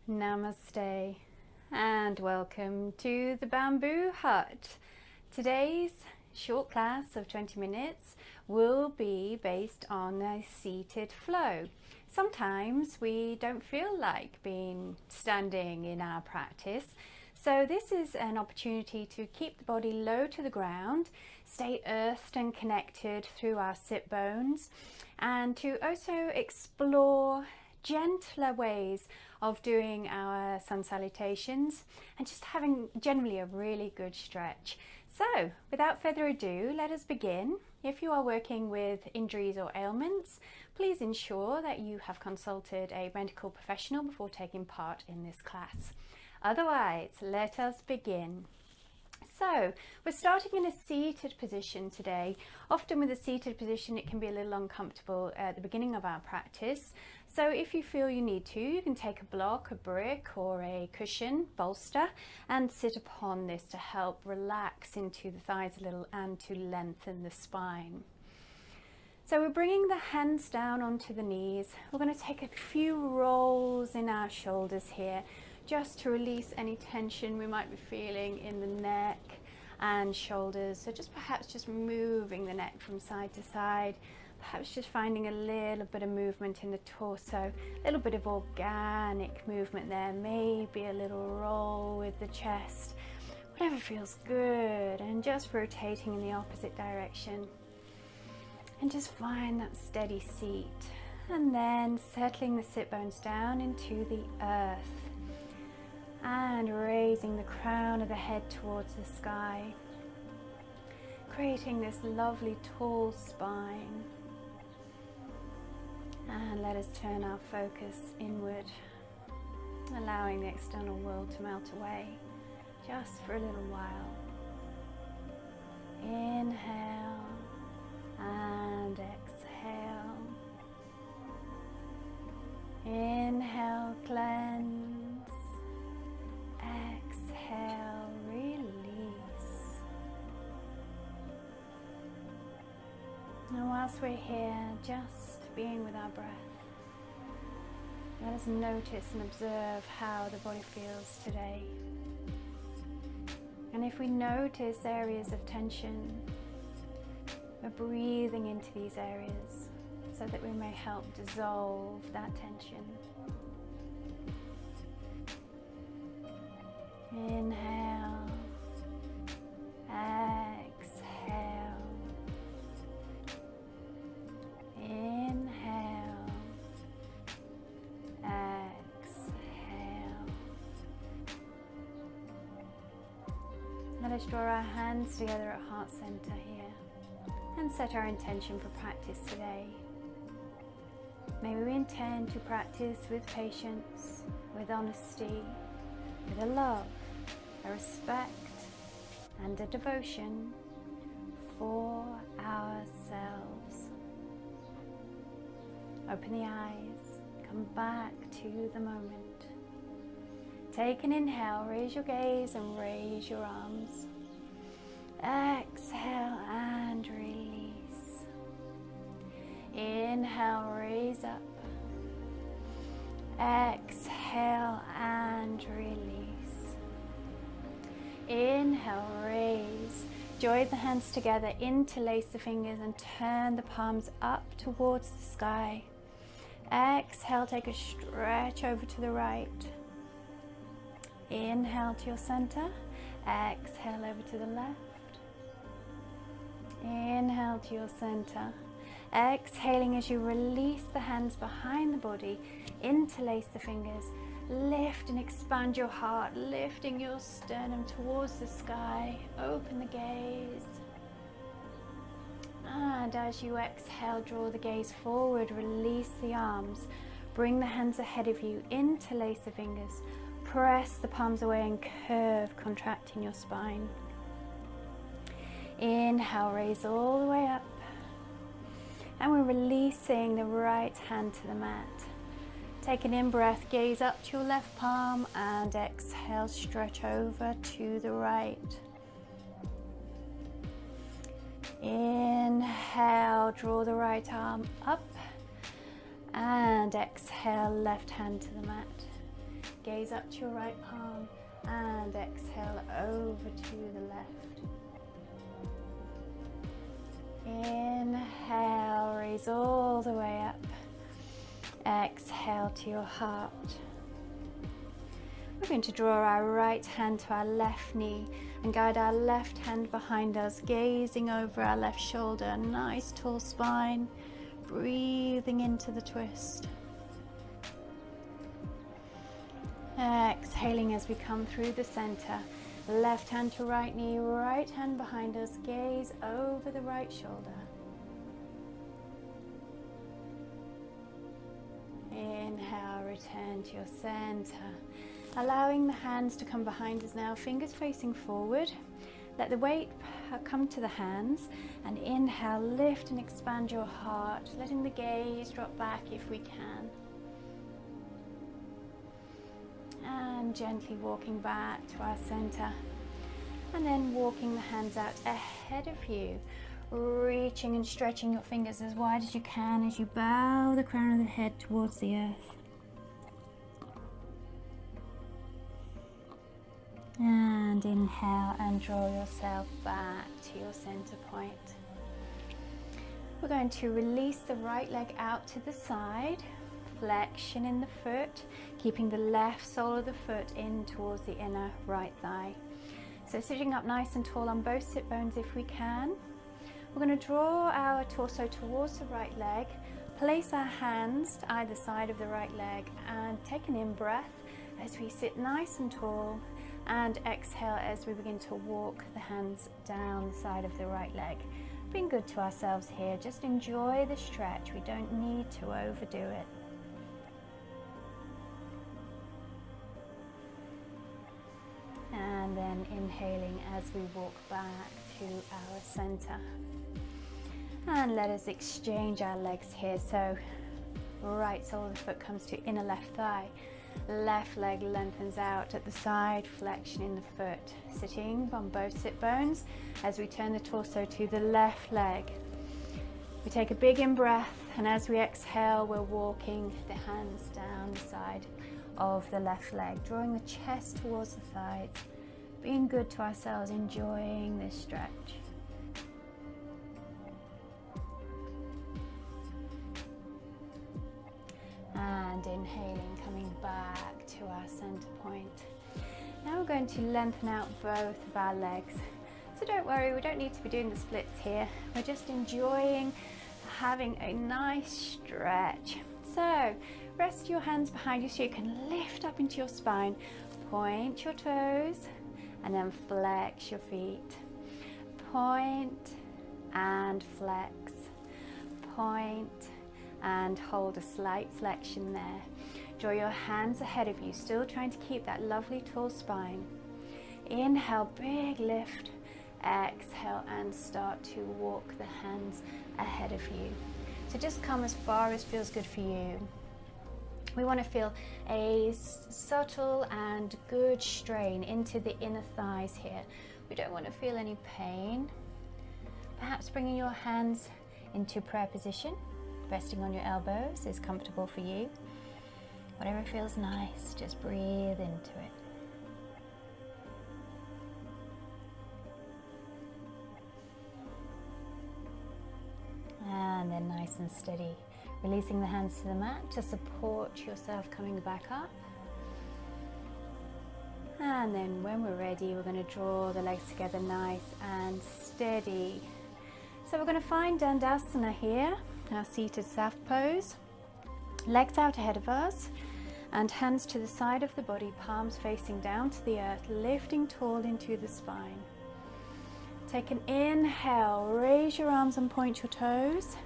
Namaste and welcome to the Bamboo Hut. Today's short class of 20 minutes will be based on a seated flow. Sometimes we don't feel like standing in our practice, so this is an opportunity to keep the body low to the ground, stay earthed and connected through our sit bones, and to also explore gentler ways of doing our sun salutations and just having generally a really good stretch. So without further ado, let us begin. If you are working with injuries or ailments, please ensure that you have consulted a medical professional before taking part in this class. Otherwise, let us begin. So we're starting in a seated position today. Often with a seated position it can be a little uncomfortable at the beginning of our practice. So if you feel you need to, you can take a block, a brick or a cushion, bolster, and sit upon this to help relax into the thighs a little and to lengthen the spine. So we're bringing the hands down onto the knees. We're going to take a few rolls in our shoulders here, just to release any tension we might be feeling in the neck and shoulders. So perhaps just moving the neck from side to side, perhaps just finding a little bit of movement in the torso, a little bit of organic movement there, maybe a little roll with the chest, whatever feels good, and just rotating in the opposite direction. And just find that steady seat, and then settling the sit bones down into the earth and raising the crown of the head towards the sky, creating this lovely tall spine. And let us turn our focus inward, allowing the external world to melt away just for a little while. Inhale and exhale. Inhale, cleanse. Exhale, release. And whilst we're here, just being with our breath, let us notice and observe how the body feels today. And if we notice areas of tension, we're breathing into these areas so that we may help dissolve that tension. Inhale, exhale, inhale, exhale. Let us draw our hands together at heart center here and set our intention for practice today. May we intend to practice with patience, with honesty, with a love, a respect, and a devotion for ourselves. Open the eyes, come back to the moment. Take an inhale, raise your gaze and raise your arms. Exhale and release. Inhale, raise up. Exhale and release. Inhale, raise. Join the hands together, interlace the fingers and turn the palms up towards the sky. Exhale, take a stretch over to the right. Inhale to your center. Exhale over to the left. Inhale to your center. Exhaling as you release the hands behind the body, interlace the fingers, lift and expand your heart, lifting your sternum towards the sky, open the gaze. And as you exhale, draw the gaze forward, release the arms, bring the hands ahead of you, interlace the fingers, press the palms away and curve, contracting your spine. Inhale, raise all the way up. And we're releasing the right hand to the mat. Take an in-breath, gaze up to your left palm, and exhale, stretch over to the right. Inhale, draw the right arm up, and exhale, left hand to the mat. gaze up to your right palm, and exhale over to the left. Inhale, raise all the way up. Exhale to your heart. We're going to draw our right hand to our left knee and guide our left hand behind us, gazing over our left shoulder. Nice tall spine, breathing into the twist. Exhaling as we come through the center. Left hand to right knee, right hand behind us, gaze over the right shoulder. Inhale, return to your center. Allowing the hands to come behind us now, fingers facing forward. Let the weight come to the hands, and inhale, lift and expand your heart, letting the gaze drop back if we can. And gently walking back to our center, and then walking the hands out ahead of you, reaching and stretching your fingers as wide as you can as you bow the crown of the head towards the earth. And inhale and draw yourself back to your center point. We're going to release the right leg out to the side, flexion in the foot, keeping the left sole of the foot in towards the inner right thigh. So sitting up nice and tall on both sit bones if we can. We're going to draw our torso towards the right leg, place our hands to either side of the right leg, and take an in-breath as we sit nice and tall, and exhale as we begin to walk the hands down the side of the right leg. Being good to ourselves here, just enjoy the stretch. We don't need to overdo it. And then inhaling as we walk back to our center. And let us exchange our legs here. So right sole of the foot comes to inner left thigh. Left leg lengthens out at the side, flexion in the foot. Sitting on both sit bones as we turn the torso to the left leg. We take a big in-breath, and as we exhale, we're walking the hands down the side of the left leg, drawing the chest towards the thighs, being good to ourselves, enjoying this stretch. And inhaling, coming back to our center point. Now we're going to lengthen out both of our legs. So don't worry, we don't need to be doing the splits here. We're just enjoying having a nice stretch. So rest your hands behind you so you can lift up into your spine. Point your toes and then flex your feet. Point and flex. Point and hold a slight flexion there. Draw your hands ahead of you, still trying to keep that lovely tall spine. Inhale, big lift. Exhale and start to walk the hands ahead of you. So just come as far as feels good for you. We want to feel a subtle and good strain into the inner thighs here. We don't want to feel any pain. Perhaps bringing your hands into prayer position, resting on your elbows is comfortable for you. Whatever feels nice, just breathe into it. And then nice and steady, releasing the hands to the mat to support yourself coming back up. And then when we're ready, we're going to draw the legs together nice and steady. So we're going to find Dandasana here, our seated soft pose. Legs out ahead of us and hands to the side of the body, palms facing down to the earth, lifting tall into the spine. Take an inhale, raise your arms and point your toes.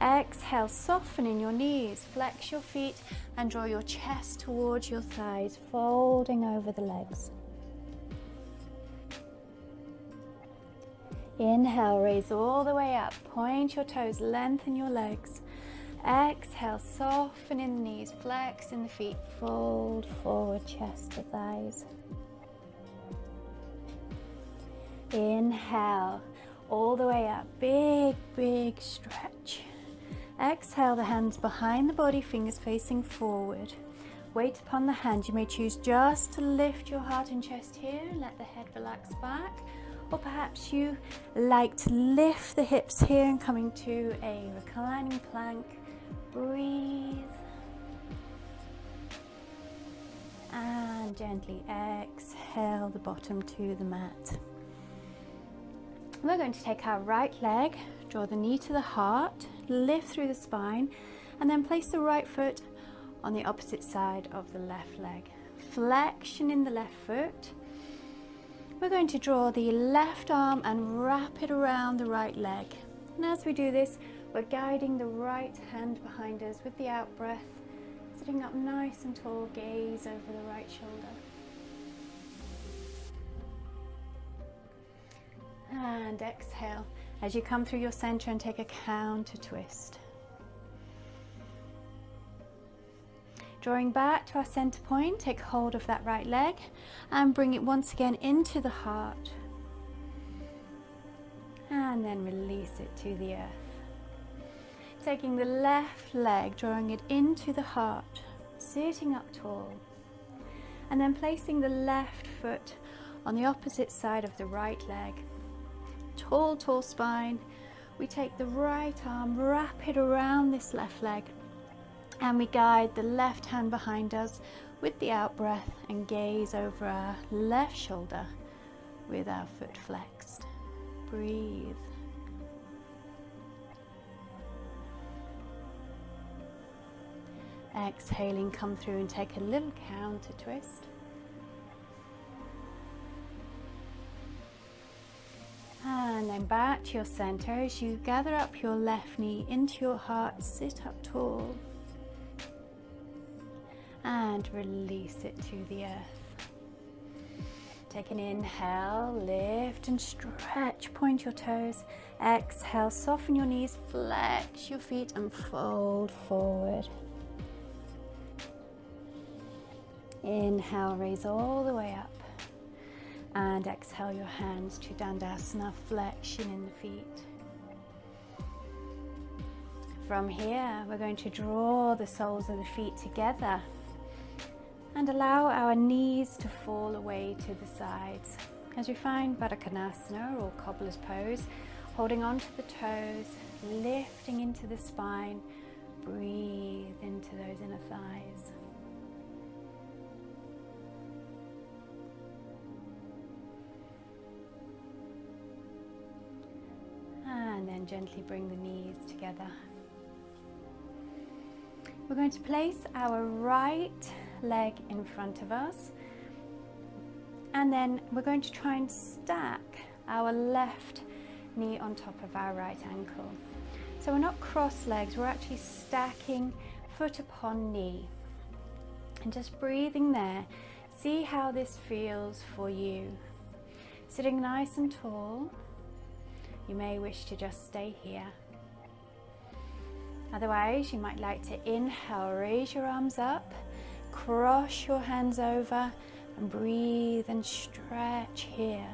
Exhale, soften in your knees, flex your feet and draw your chest towards your thighs, folding over the legs. Inhale, raise all the way up, point your toes, lengthen your legs. Exhale, soften in the knees, flex in the feet, fold forward, chest to thighs. Inhale, all the way up, big, big stretch. Exhale, the hands behind the body, fingers facing forward. weight upon the hand. You may choose just to lift your heart and chest here and let the head relax back. Or perhaps you like to lift the hips here and coming to a reclining plank. Breathe. And gently exhale the bottom to the mat. We're going to take our right leg, draw the knee to the heart, lift through the spine, and then place the right foot on the opposite side of the left leg. Flexion in the left foot. We're going to draw the left arm and wrap it around the right leg. And as we do this, we're guiding the right hand behind us with the out breath, sitting up nice and tall, gaze over the right shoulder. And exhale as you come through your center and take a counter twist. Drawing back to our center point, take hold of that right leg and bring it once again into the heart. And then release it to the earth. Taking the left leg, drawing it into the heart, sitting up tall. And then placing the left foot on the opposite side of the right leg. Tall, tall spine. We take the right arm, wrap it around this left leg, and we guide the left hand behind us with the out breath and gaze over our left shoulder with our foot flexed. Breathe. Exhaling, come through and take a little counter twist. And then back to your center as you gather up your left knee into your heart, sit up tall. And release it to the earth. Take an inhale, lift and stretch, point your toes. Exhale, soften your knees, flex your feet and fold forward. Inhale, raise all the way up. And exhale your hands to Dandasana, flexion in the feet. From here, we're going to draw the soles of the feet together and allow our knees to fall away to the sides. As we find Baddha Konasana or cobbler's pose, holding on to the toes, lifting into the spine, breathe into those inner thighs. And then gently bring the knees together. We're going to place our right leg in front of us, and then we're going to try and stack our left knee on top of our right ankle. So we're not cross legs, we're actually stacking foot upon knee. And just breathing there, see how this feels for you. Sitting nice and tall. You may wish to just stay here. Otherwise, you might like to inhale, raise your arms up, cross your hands over, and breathe and stretch here.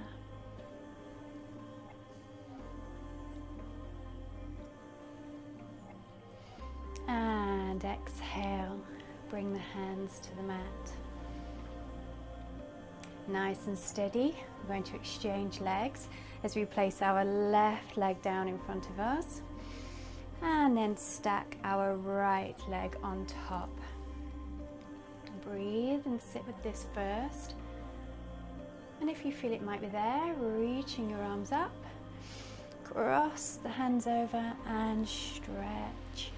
And exhale, bring the hands to the mat. Nice and steady. We're going to exchange legs as we place our left leg down in front of us and then stack our right leg on top. Breathe and sit with this first. And if you feel it might be there, reaching your arms up, cross the hands over and stretch.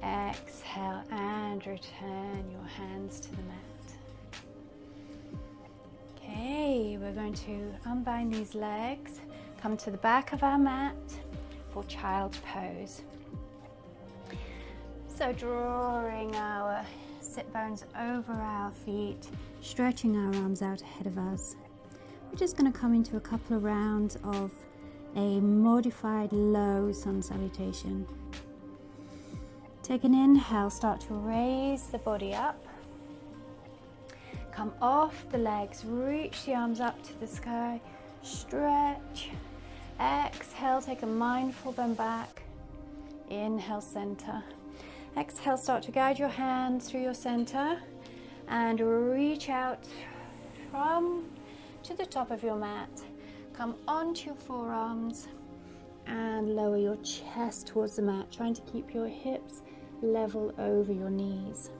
Exhale and return your hands to the mat. Okay, we're going to unbind these legs, come to the back of our mat for child's pose. So drawing our sit bones over our feet, stretching our arms out ahead of us. We're just going to come into a couple of rounds of a modified low sun salutation. Take an inhale, start to raise the body up. Come off the legs, reach the arms up to the sky, stretch. Exhale, Exhale, take a mindful bend back. Inhale, center. Exhale, start to guide your hands through your center and reach out from to the top of your mat. Come onto your forearms and lower your chest towards the mat, trying to keep your hips level over your knees.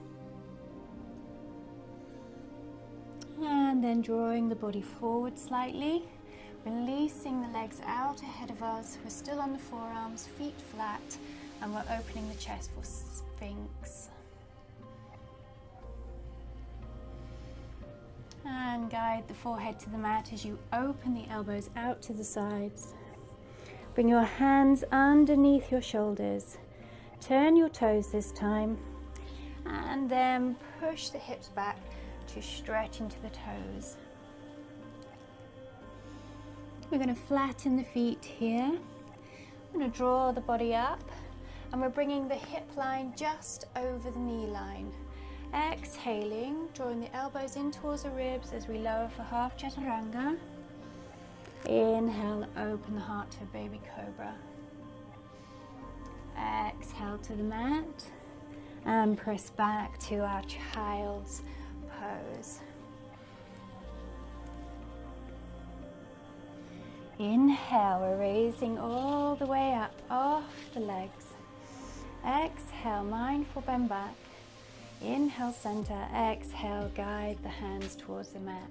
And then drawing the body forward slightly, releasing the legs out ahead of us. We're still on the forearms, feet flat, and we're opening the chest for Sphinx. And guide the forehead to the mat as you open the elbows out to the sides. Bring your hands underneath your shoulders. Turn your toes this time, and then push the hips back to stretch into the toes. We're going to flatten the feet here. We're going to draw the body up, and we're bringing the hip line just over the knee line. Exhaling, drawing the elbows in towards the ribs as we lower for half chaturanga. Inhale, open the heart to a baby cobra. Exhale to the mat and press back to our child's pose. Inhale, we're raising all the way up off the legs. Exhale, mindful bend back. Inhale, center. Exhale, guide the hands towards the mat.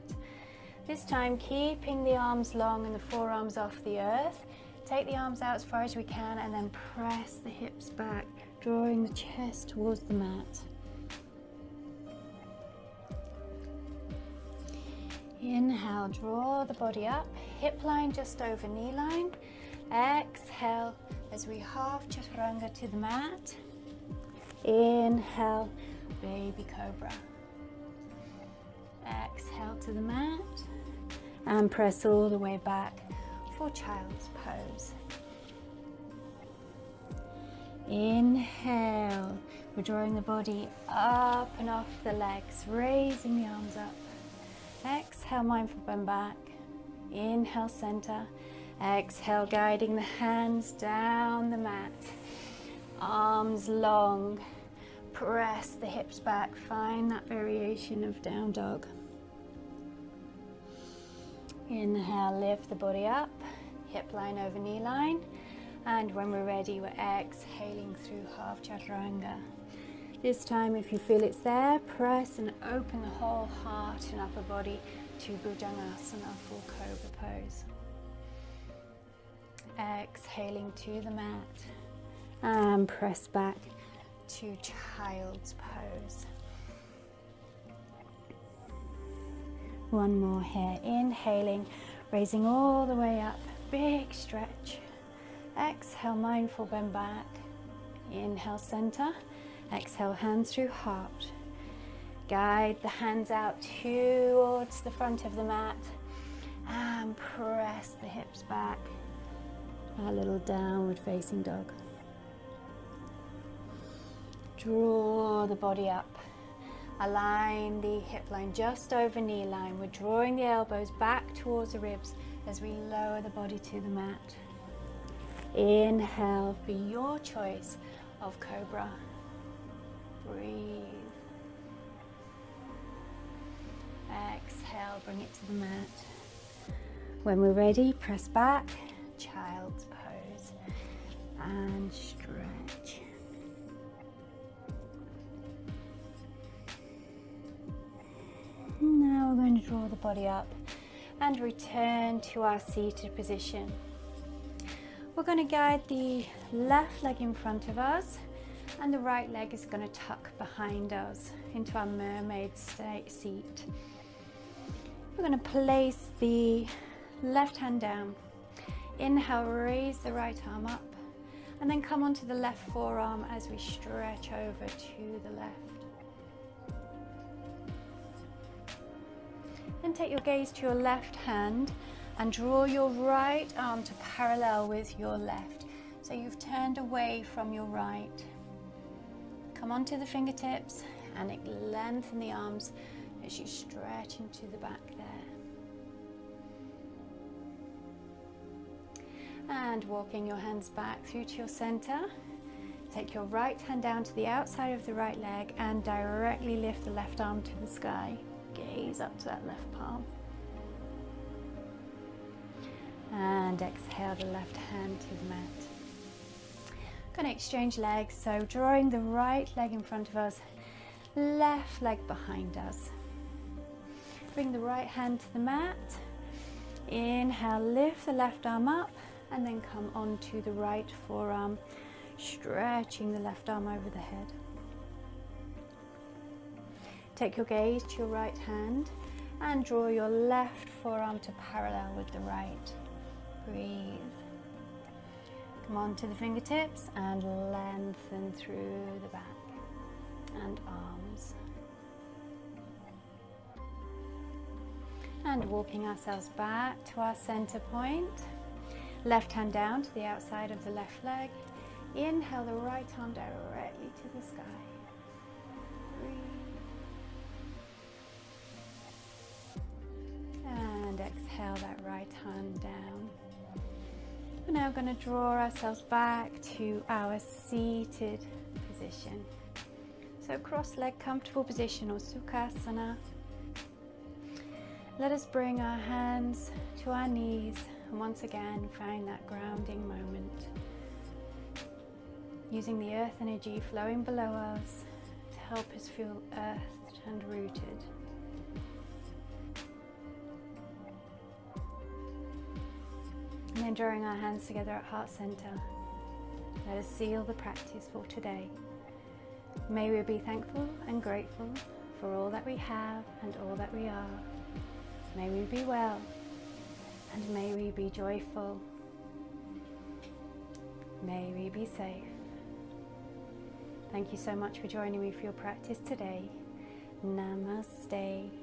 This time, keeping the arms long and the forearms off the earth. Take the arms out as far as we can and then press the hips back, drawing the chest towards the mat. Inhale, draw the body up, hip line just over knee line. Exhale as we half chaturanga to the mat. Inhale, baby cobra. Exhale to the mat and press all the way back for child's pose. Inhale, we're drawing the body up and off the legs, raising the arms up. Exhale, mindful bend back. Inhale, center. Exhale, guiding the hands down the mat. Arms long. Press the hips back. Find that variation of down dog. Inhale, lift the body up. Hip line over knee line. And when we're ready, we're exhaling through half chaturanga. This time, if you feel it's there, press and open the whole heart and upper body to Bhujangasana, full cobra pose. Exhaling to the mat and press back to child's pose. One more here. Inhaling, raising all the way up, big stretch. Exhale, mindful bend back. Inhale, center. Exhale, hands through heart. Guide the hands out towards the front of the mat and press the hips back. A little downward facing dog. Draw the body up. Align the hip line just over knee line. We're drawing the elbows back towards the ribs as we lower the body to the mat. Inhale for your choice of cobra. Breathe. Exhale, bring it to the mat. When we're ready, press back, child's pose, and stretch. Now we're going to draw the body up and return to our seated position. We're going to guide the left leg in front of us, and the right leg is going to tuck behind us into our mermaid seat. We're going to place the left hand down. Inhale, raise the right arm up, and then come onto the left forearm as we stretch over to the left. Then take your gaze to your left hand and draw your right arm to parallel with your left. So you've turned away from your right. Come onto the fingertips and lengthen the arms as you stretch into the back there. And walking your hands back through to your center. Take your right hand down to the outside of the right leg and directly lift the left arm to the sky. Gaze up to that left palm. And exhale the left hand to the mat. Going to exchange legs, so drawing the right leg in front of us, left leg behind us. Bring the right hand to the mat. Inhale, lift the left arm up and then come onto the right forearm, stretching the left arm over the head. Take your gaze to your right hand and draw your left forearm to parallel with the right. Breathe. Come on to the fingertips and lengthen through the back and arms. And walking ourselves back to our center point. Left hand down to the outside of the left leg. Inhale the right arm directly to the sky. Breathe. And exhale that right hand down. We're now going to draw ourselves back to our seated position. So cross-leg comfortable position or Sukhasana. Let us bring our hands to our knees and once again find that grounding moment. Using the earth energy flowing below us to help us feel earthed and rooted. And then drawing our hands together at heart center, let us seal the practice for today. May we be thankful and grateful for all that we have and all that we are. May we be well and may we be joyful. May we be safe. Thank you so much for joining me for your practice today. Namaste.